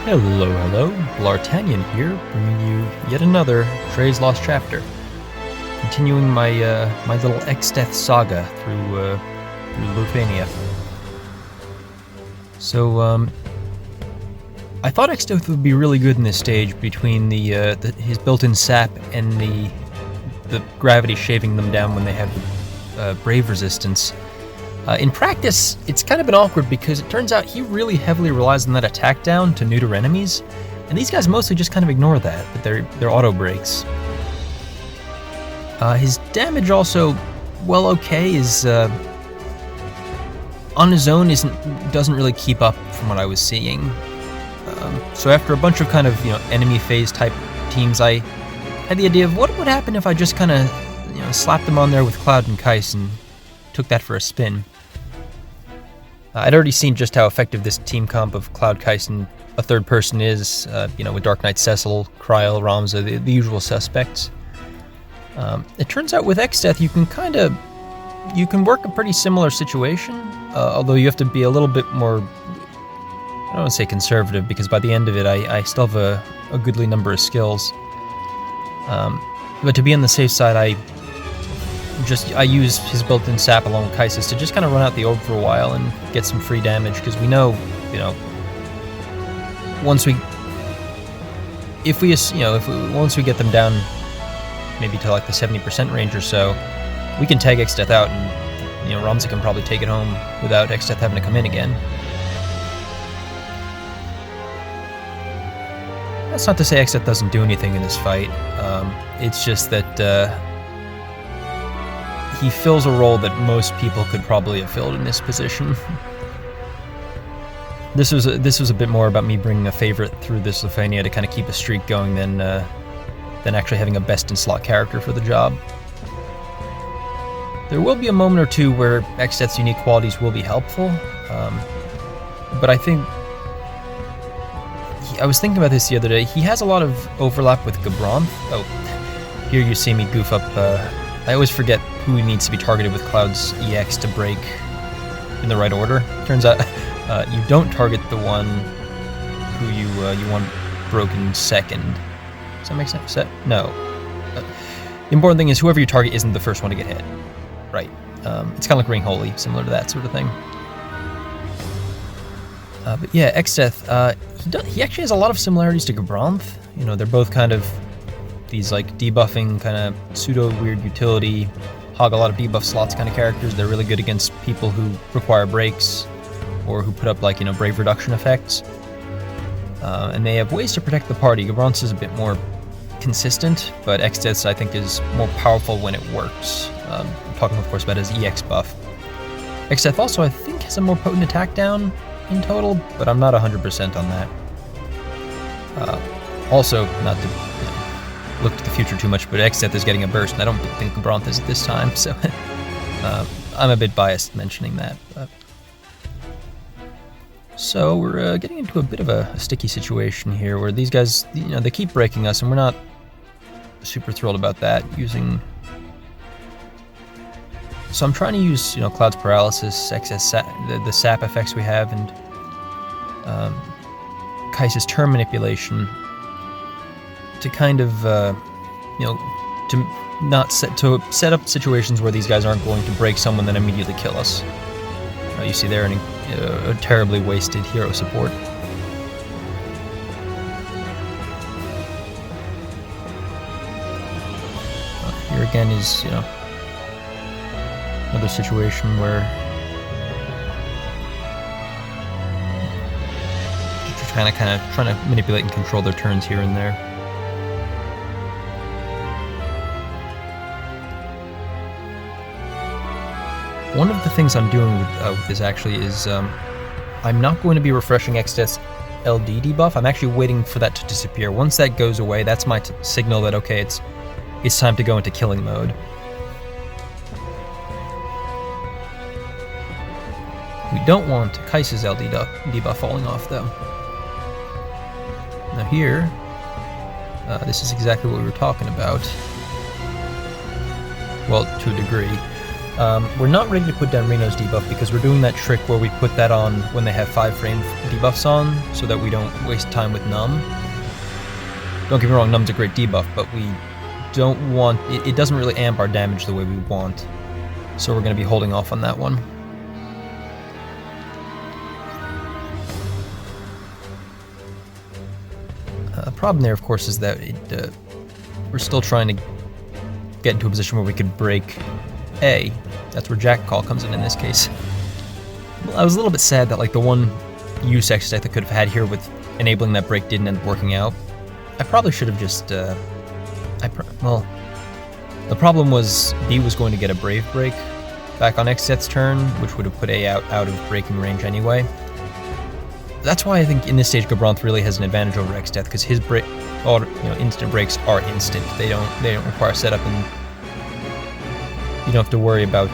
Hello, hello, Bl'Artagnan here, bringing you yet another Trey's Lost Chapter. Continuing my my little Exdeath saga through Lufenia. So, I thought Exdeath would be really good in this stage between his built-in sap and the gravity shaving them down when they have brave resistance. In practice, it's kind of been awkward because it turns out he really heavily relies on that Atk Down to neuter enemies, and these guys mostly just kind of ignore that, but they're auto breaks. His damage also, well, okay, is on his own doesn't really keep up from what I was seeing. So after a bunch of kind of enemy phase type teams, I had the idea of what would happen if I just kind of slapped them on there with Cloud and Keiss and took that for a spin. I'd already seen just how effective this team comp of Cloud, Keiss, and a third person is, with Dark Knight Cecil, Kryl, Ramza, the usual suspects. It turns out with Exdeath you can work a pretty similar situation, although you have to be a little bit more, I don't want to say conservative, because by the end of it I still have a goodly number of skills. But to be on the safe side, I use his built-in sap along with Keiss to just kind of run out the orb for a while and get some free damage, because we know, once we get them down maybe to like the 70% range or so, we can tag Exdeath out, and Ramza can probably take it home without Exdeath having to come in again. That's not to say Exdeath doesn't do anything in this fight. It's just that he fills a role that most people could probably have filled in this position. This was a bit more about me bringing a favorite through this Lufenia to kind of keep a streak going than actually having a best-in-slot character for the job. There will be a moment or two where Exdeath's unique qualities will be helpful, but I think I was thinking about this the other day. He has a lot of overlap with Gabronth. Oh, here you see me goof up. I always forget who needs to be targeted with Cloud's EX to break in the right order. Turns out you don't target the one who you want broken second. Does that make sense? No. The important thing is whoever you target isn't the first one to get hit. Right. It's kind of like Ring Holy, similar to that sort of thing. But yeah, Exdeath, he actually has a lot of similarities to Gabronth. They're both kind of these like debuffing, kind of pseudo-weird utility, hog a lot of debuff slots kind of characters. They're really good against people who require breaks, or who put up like, brave reduction effects. And they have ways to protect the party. Gabronth's is a bit more consistent, but Exdeath's I think is more powerful when it works. I'm talking of course about his EX buff. Exdeath also I think has a more potent Atk Down in total, but I'm not 100% on that. Also, not to look to the future too much, but Exdeath is getting a burst, and I don't think Gabronth is at this time, so I'm a bit biased mentioning that. But. So we're getting into a bit of a sticky situation here, where these guys, they keep breaking us, and we're not super thrilled about that. So I'm trying to use, Cloud's paralysis, excess the sap effects we have, and Keiss's turn manipulation to kind of, to set up situations where these guys aren't going to break someone then immediately kill us. You see there a terribly wasted hero support. Here again is, another situation where you're kind of trying to manipulate and control their turns here and there. One of the things I'm doing with this actually is I'm not going to be refreshing Exdeath's LD debuff. I'm actually waiting for that to disappear. Once that goes away, that's my signal that okay, it's time to go into killing mode. We don't want Keiss's LD debuff falling off though. Now here, this is exactly what we were talking about. Well, to a degree. We're not ready to put down Reno's debuff because we're doing that trick where we put that on when they have 5-frame debuffs on, so that we don't waste time with Numb. Don't get me wrong, Numb's a great debuff, but we don't want... It doesn't really amp our damage the way we want, so we're going to be holding off on that one. The problem there, of course, is that we're still trying to get into a position where we could break A. That's where Jack Call comes in this case. Well, I was a little bit sad that like the one use Exdeath I could have had here with enabling that break didn't end up working out. I probably should have just, well, the problem was B was going to get a Brave Break back on Exdeath's turn, which would have put A out of breaking range anyway. That's why I think in this stage Gabranth really has an advantage over Exdeath, because his instant breaks are instant. They don't require setup, and you don't have to worry about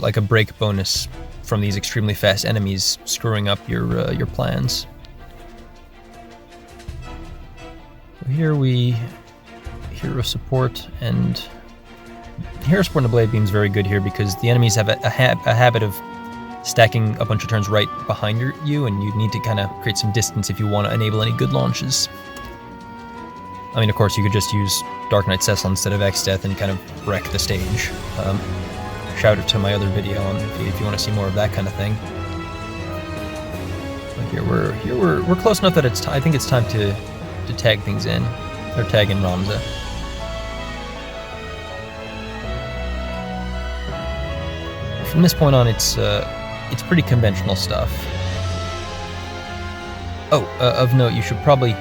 like a break bonus from these extremely fast enemies screwing up your plans. So here we hero support, and hero support and the Blade Beam is very good here because the enemies have a habit of stacking a bunch of turns right behind you, and you need to kind of create some distance if you want to enable any good launches. I mean, of course, you could just use Dark Knight Cecil instead of Exdeath and kind of wreck the stage. Shout out to my other video on if you want to see more of that kind of thing. But here we're close enough that I think it's time to tag things in, or tag in Ramza. From this point on, it's pretty conventional stuff. Oh, of note, you probably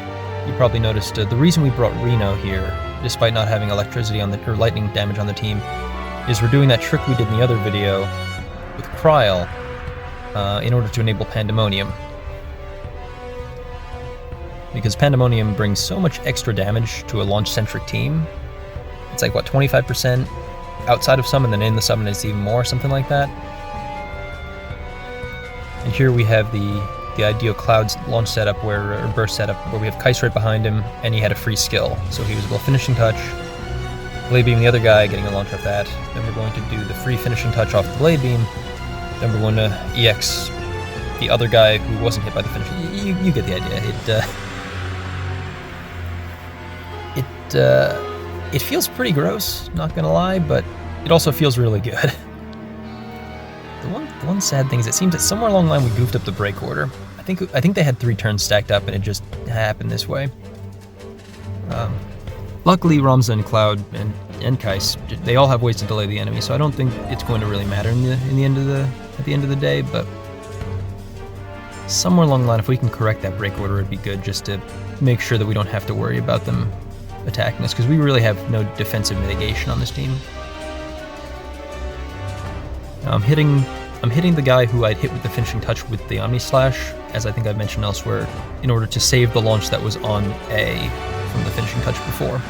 noticed the reason we brought Reno here, despite not having electricity on or lightning damage on the team, is we're doing that trick we did in the other video with Kryl in order to enable Pandemonium. Because Pandemonium brings so much extra damage to a launch-centric team. It's like, what, 25% outside of summon, and then in the summon it's even more, something like that. And here we have the ideal Cloud's launch setup, or burst setup, where we have Keiss right behind him, and he had a free skill. So he was able to finishing touch, Blade Beam the other guy, getting a launch off that. Then we're going to do the free finishing touch off the Blade Beam. Then we're going to EX the other guy who wasn't hit by the finishing. You get the idea. It feels pretty gross, not gonna lie, but it also feels really good. The one sad thing is it seems that somewhere along the line we goofed up the break order. I think they had 3 turns stacked up, and it just happened this way. Luckily, Ramza and Cloud and Keiss, they all have ways to delay the enemy, so I don't think it's going to really matter at the end of the day. But somewhere along the line, if we can correct that break order, it'd be good, just to make sure that we don't have to worry about them attacking us, because we really have no defensive mitigation on this team. I'm hitting the guy who I'd hit with the finishing touch with the Omni Slash, as I think I've mentioned elsewhere, in order to save the launch that was on A from the finishing touch before.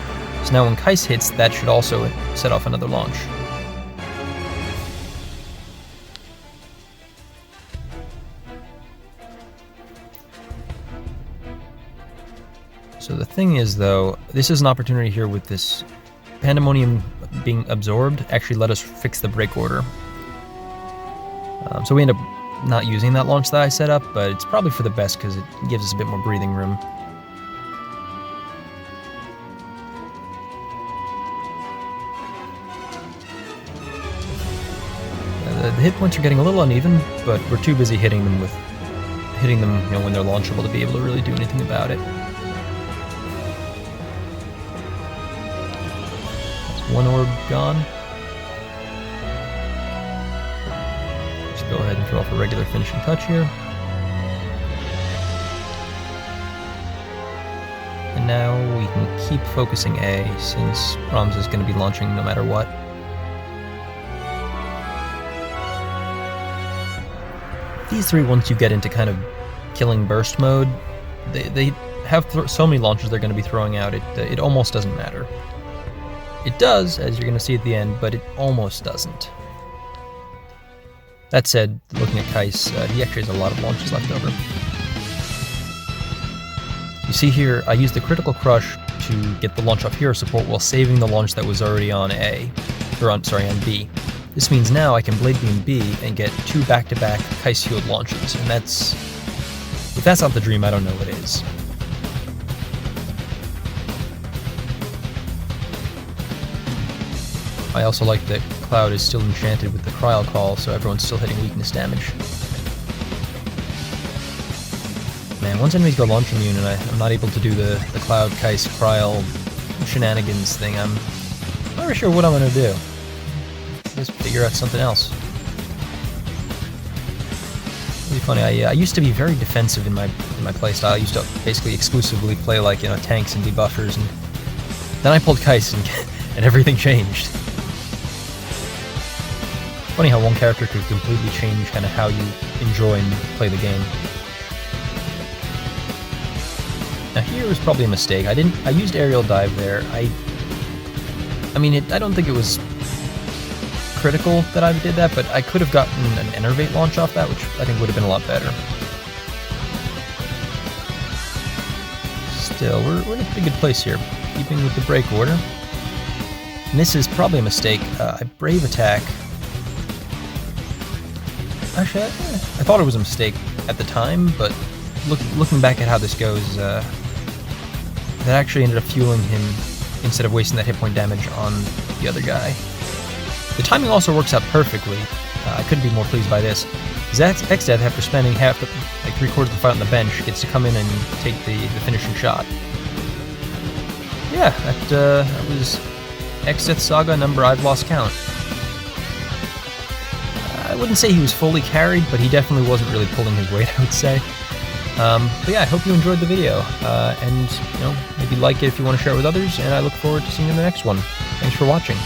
So now when Keiss hits, that should also set off another launch. So the thing is, though, this is an opportunity here with this Pandemonium being absorbed, actually let us fix the break order. So we end up not using that launch that I set up, but it's probably for the best because it gives us a bit more breathing room. The hit points are getting a little uneven, but we're too busy hitting them when they're launchable to be able to really do anything about it. One orb gone. Just go ahead and throw off a regular finishing touch here. And now we can keep focusing A, since Ramza is going to be launching no matter what. These 3, once you get into kind of killing burst mode, they have so many launches they're going to be throwing out, it almost doesn't matter. It does, as you're going to see at the end, but it almost doesn't. That said, looking at Keiss, he actually has a lot of launches left over. You see here, I used the Critical Crush to get the launch off hero support while saving the launch that was already on A, or on B. This means now I can Blade Beam B and get 2 back-to-back Keiss healed launches, and that's... if that's not the dream, I don't know what is. I also like that Cloud is still enchanted with the Cryo Call, so everyone's still hitting weakness damage. Man, once enemies go launch immune and I'm not able to do the Cloud, Keiss, Cryo shenanigans thing, I'm not really sure what I'm gonna do. Just figure out something else. Really funny, I used to be very defensive in my playstyle. I used to basically exclusively play like, you know, tanks and debuffers, and then I pulled Keiss and everything changed. Funny how one character could completely change kind of how you enjoy and play the game. Now here was probably a mistake. I used aerial dive there. I mean, I don't think it was critical that I did that, but I could have gotten an Enervate launch off that, which I think would have been a lot better. Still, we're in a pretty good place here, keeping with the break order. And this is probably a mistake. I Brave Attack. Actually, I thought it was a mistake at the time, but looking back at how this goes, that actually ended up fueling him instead of wasting that hit point damage on the other guy. The timing also works out perfectly. I couldn't be more pleased by this. Exdeath, after spending like 3/4 of the fight on the bench, gets to come in and take the finishing shot. Yeah, that was Exdeath Saga number I've lost count. I wouldn't say he was fully carried, but he definitely wasn't really pulling his weight, I would say. But yeah, I hope you enjoyed the video, and maybe like it if you want to share it with others, and I look forward to seeing you in the next one. Thanks for watching.